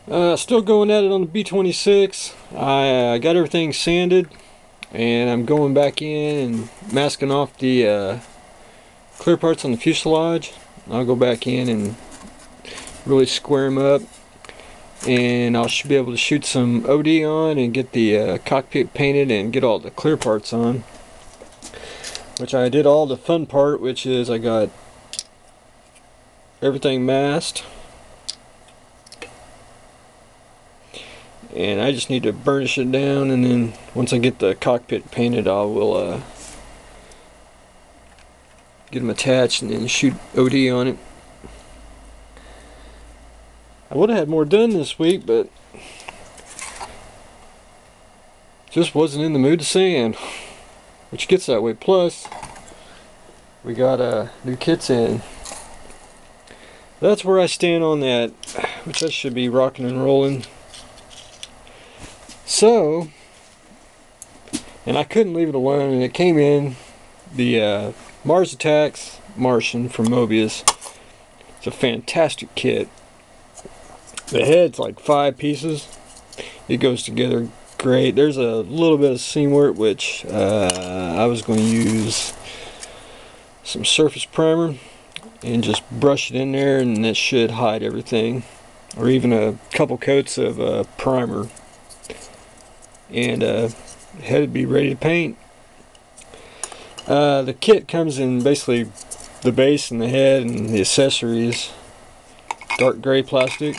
Still going at it on the B26. I got everything sanded, and I'm going back in and masking off the clear parts on the fuselage. I'll go back in and really square them up, and I should be able to shoot some OD on and get the cockpit painted and get all the clear parts on. Which I did all the fun part, which is I got everything masked. And I just need to burnish it down, and then once I get the cockpit painted, I will get them attached and then shoot OD on it. I would have had more done this week, but just wasn't in the mood to sand, which gets that way. Plus, we got new kits in. That's where I stand on that, which I should be rocking and rolling. So, and I couldn't leave it alone, and it came in the Mars Attack Martian from Mobius. It's a fantastic kit. The head's like 5 pieces. It goes together great. There's a little bit of seam work, which I was going to use some surface primer and just brush it in there, and that should hide everything, or even a couple coats of primer, and head would be ready to paint. The kit comes in basically the base and the head and the accessories, dark gray plastic.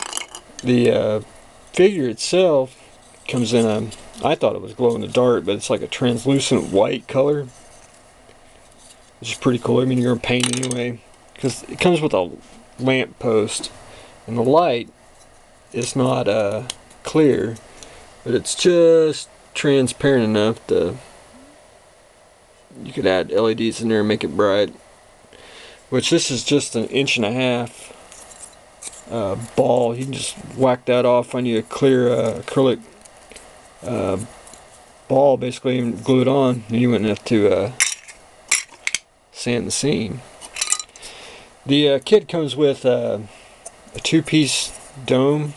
The figure itself comes in a, I thought it was glow in the dark, but it's like a translucent white color, which is pretty cool. I mean, you're going to paint anyway, because it comes with a lamp post, and the light is not clear, but it's just transparent enough to, you could add LEDs in there and make it bright. Which this is just an 1.5 inch ball. You can just whack that off on your clear acrylic ball, basically, and glue it on, and you wouldn't have to sand the seam. The kit comes with a 2-piece dome.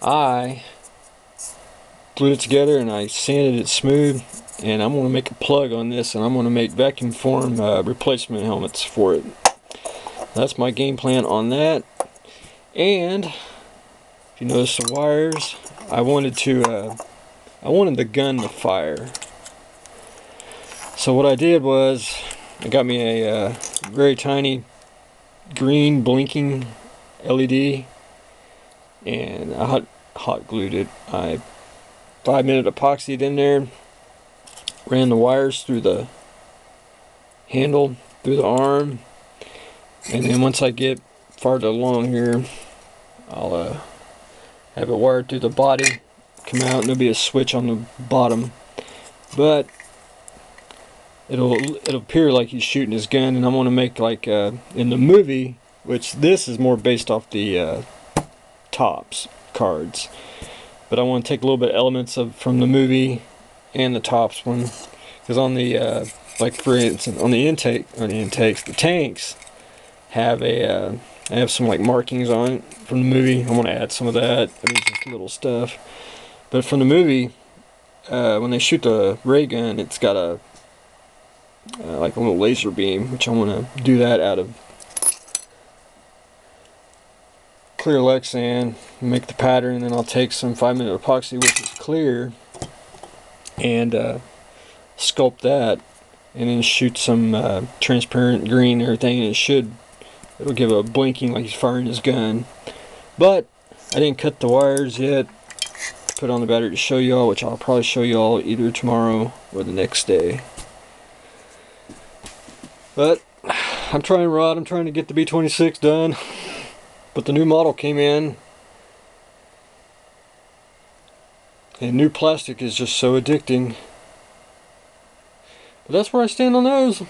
I glued it together and I sanded it smooth, and I'm going to make a plug on this, and I'm going to make vacuum form replacement helmets for it. That's my game plan on that. And if you notice the wires, I wanted the gun to fire. So what I did was I got me a very tiny green blinking LED, and I hot glued it. I 5-minute epoxied in there, ran the wires through the handle, through the arm, and then once I get farther along here, I'll have it wired through the body, come out, and there'll be a switch on the bottom, but it'll appear like he's shooting his gun. And I'm going to make like in the movie, which this is more based off the tops cards, but I want to take a little bit of elements from the movie and the tops one, because on the like for instance on the intakes, the tanks have I have some like markings on it from the movie. I want to add some of that. I mean, just little stuff. But from the movie, when they shoot the ray gun, it's got a like a little laser beam, which I want to do that out of clear Lexan, make the pattern, and then I'll take some 5-minute epoxy, which is clear, and sculpt that, and then shoot some transparent green and everything, and it'll give a blinking like he's firing his gun. But I didn't cut the wires yet, put on the battery to show y'all, which I'll probably show y'all either tomorrow or the next day. But I'm trying, Rod, I'm trying to get the B26 done. But the new model came in, and new plastic is just so addicting. But that's where I stand on those.